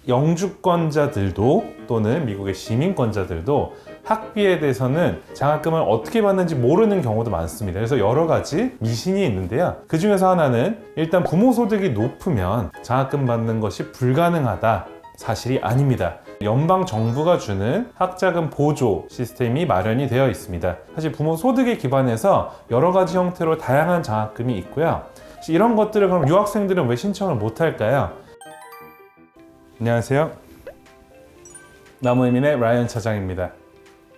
영주권자들도 또는 미국의 시민권자들도 학비에 대해서는 장학금을 어떻게 받는지 모르는 경우도 많습니다. 그래서 여러 가지 미신이 있는데요. 그 중에서 하나는 일단 부모 소득이 높으면 장학금 받는 것이 불가능하다. 사실이 아닙니다. 연방 정부가 주는 학자금 보조 시스템이 마련이 되어 있습니다. 사실 부모 소득에 기반해서 여러 가지 형태로 다양한 장학금이 있고요. 이런 것들을 그럼 유학생들은 왜 신청을 못 할까요? 안녕하세요. 나무이민의 라이언 차장입니다.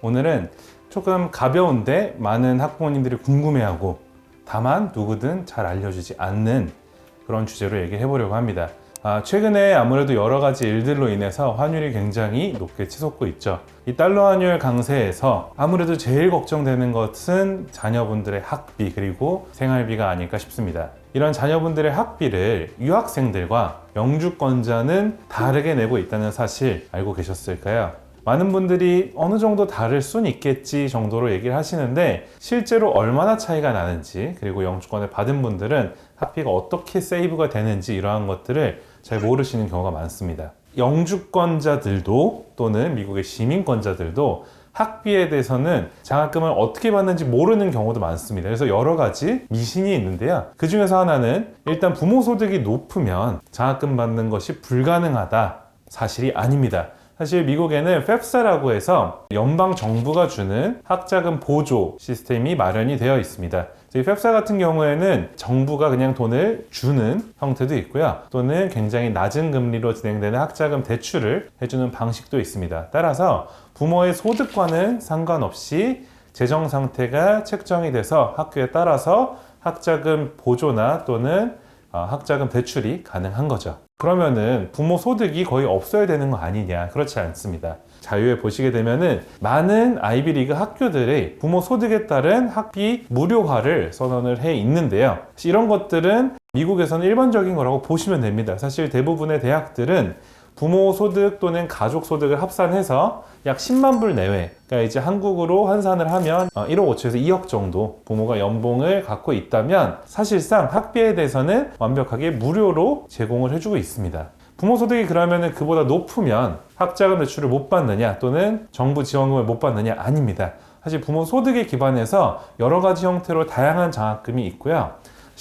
오늘은 조금 가벼운데 많은 학부모님들이 궁금해하고 다만 누구든 잘 알려주지 않는 그런 주제로 얘기해 보려고 합니다. 최근에 아무래도 여러 가지 일들로 인해서 환율이 굉장히 높게 치솟고 있죠. 이 달러 환율 강세에서 아무래도 제일 걱정되는 것은 자녀분들의 학비 그리고 생활비가 아닐까 싶습니다. 이런 자녀분들의 학비를 유학생들과 영주권자는 다르게 내고 있다는 사실 알고 계셨을까요? 많은 분들이 어느 정도 다를 순 있겠지 정도로 얘기를 하시는데 실제로 얼마나 차이가 나는지 그리고 영주권을 받은 분들은 학비가 어떻게 세이브가 되는지 이러한 것들을 잘 모르시는 경우가 많습니다. 영주권자들도 또는 미국의 시민권자들도 학비에 대해서는 장학금을 어떻게 받는지 모르는 경우도 많습니다. 그래서 여러 가지 미신이 있는데요. 그 중에서 하나는 일단 부모 소득이 높으면 장학금 받는 것이 불가능하다. 사실이 아닙니다. 사실 미국에는 FAFSA라고 해서 연방 정부가 주는 학자금 보조 시스템이 마련이 되어 있습니다. 이 FAFSA 같은 경우에는 정부가 그냥 돈을 주는 형태도 있고요. 또는 굉장히 낮은 금리로 진행되는 학자금 대출을 해주는 방식도 있습니다. 따라서 부모의 소득과는 상관없이 재정 상태가 책정이 돼서 학교에 따라서 학자금 보조나 또는 학자금 대출이 가능한 거죠. 그러면은 부모 소득이 거의 없어야 되는 거 아니냐? 그렇지 않습니다. 자료에 보시게 되면은 많은 아이비리그 학교들의 부모 소득에 따른 학비 무료화를 선언을 해 있는데요. 이런 것들은 미국에서는 일반적인 거라고 보시면 됩니다. 사실 대부분의 대학들은 부모 소득 또는 가족 소득을 합산해서 약 10만 불 내외, 그러니까 이제 한국으로 환산을 하면 1억 5천에서 2억 정도 부모가 연봉을 갖고 있다면 사실상 학비에 대해서는 완벽하게 무료로 제공을 해주고 있습니다. 부모 소득이 그러면 그보다 높으면 학자금 대출을 못 받느냐 또는 정부 지원금을 못 받느냐? 아닙니다. 사실 부모 소득에 기반해서 여러 가지 형태로 다양한 장학금이 있고요.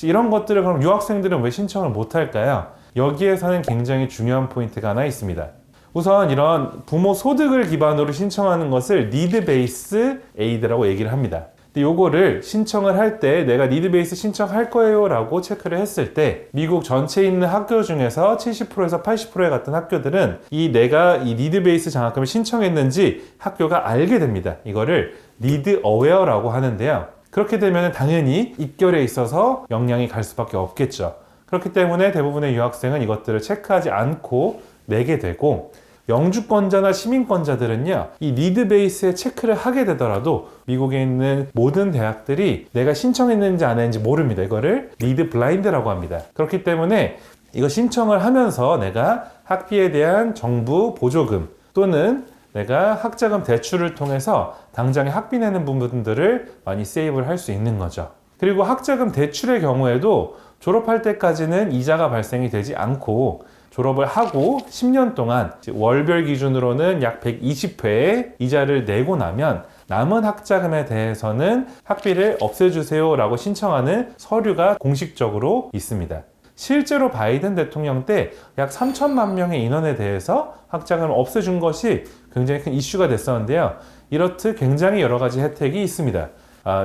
이런 것들을 그럼 유학생들은 왜 신청을 못 할까요? 여기에서는 굉장히 중요한 포인트가 하나 있습니다. 우선 이런 부모 소득을 기반으로 신청하는 것을 Need Based Aid라고 얘기를 합니다. 근데 요거를 신청을 할 때 내가 Need Based 신청할 거예요 라고 체크를 했을 때 미국 전체에 있는 학교 중에서 70%에서 80%에 같은 학교들은 내가 이 Need Based 장학금을 신청했는지 학교가 알게 됩니다. 이거를 Need Aware라고 하는데요. 그렇게 되면 당연히 입결에 있어서 영향이 갈 수밖에 없겠죠. 그렇기 때문에 대부분의 유학생은 이것들을 체크하지 않고 내게 되고 영주권자나 시민권자들은요 이 니드 베이스에 체크를 하게 되더라도 미국에 있는 모든 대학들이 내가 신청했는지 안 했는지 모릅니다. 이거를 니드 블라인드라고 합니다. 그렇기 때문에 이거 신청을 하면서 내가 학비에 대한 정부 보조금 또는 내가 학자금 대출을 통해서 당장에 학비 내는 부분들을 많이 세이브를 할 수 있는 거죠. 그리고 학자금 대출의 경우에도 졸업할 때까지는 이자가 발생이 되지 않고 졸업을 하고 10년 동안 월별 기준으로는 약 120회의 이자를 내고 나면 남은 학자금에 대해서는 학비를 없애주세요 라고 신청하는 서류가 공식적으로 있습니다. 실제로 바이든 대통령 때 약 3천만 명의 인원에 대해서 학자금을 없애준 것이 굉장히 큰 이슈가 됐었는데요. 이렇듯 굉장히 여러 가지 혜택이 있습니다.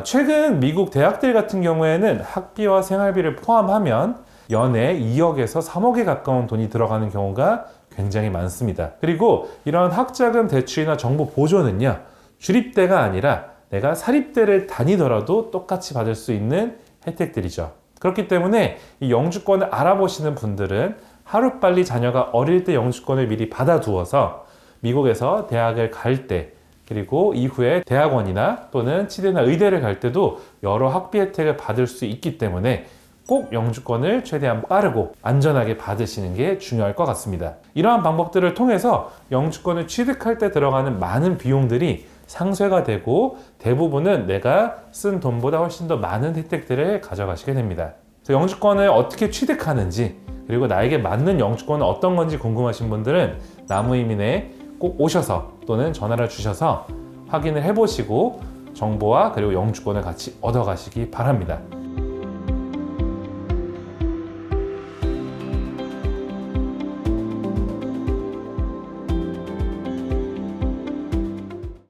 최근 미국 대학들 같은 경우에는 학비와 생활비를 포함하면 연에 2억에서 3억에 가까운 돈이 들어가는 경우가 굉장히 많습니다. 그리고 이런 학자금 대출이나 정부 보조는요, 주립대가 아니라 내가 사립대를 다니더라도 똑같이 받을 수 있는 혜택들이죠. 그렇기 때문에 이 영주권을 알아보시는 분들은 하루빨리 자녀가 어릴 때 영주권을 미리 받아두어서 미국에서 대학을 갈 때 그리고 이후에 대학원이나 또는 치대나 의대를 갈 때도 여러 학비 혜택을 받을 수 있기 때문에 꼭 영주권을 최대한 빠르고 안전하게 받으시는 게 중요할 것 같습니다. 이러한 방법들을 통해서 영주권을 취득할 때 들어가는 많은 비용들이 상쇄가 되고 대부분은 내가 쓴 돈보다 훨씬 더 많은 혜택들을 가져가시게 됩니다. 그래서 영주권을 어떻게 취득하는지 그리고 나에게 맞는 영주권은 어떤 건지 궁금하신 분들은 나무이민에 꼭 오셔서 또는 전화를 주셔서 확인을 해보시고 정보와 그리고 영주권을 같이 얻어가시기 바랍니다.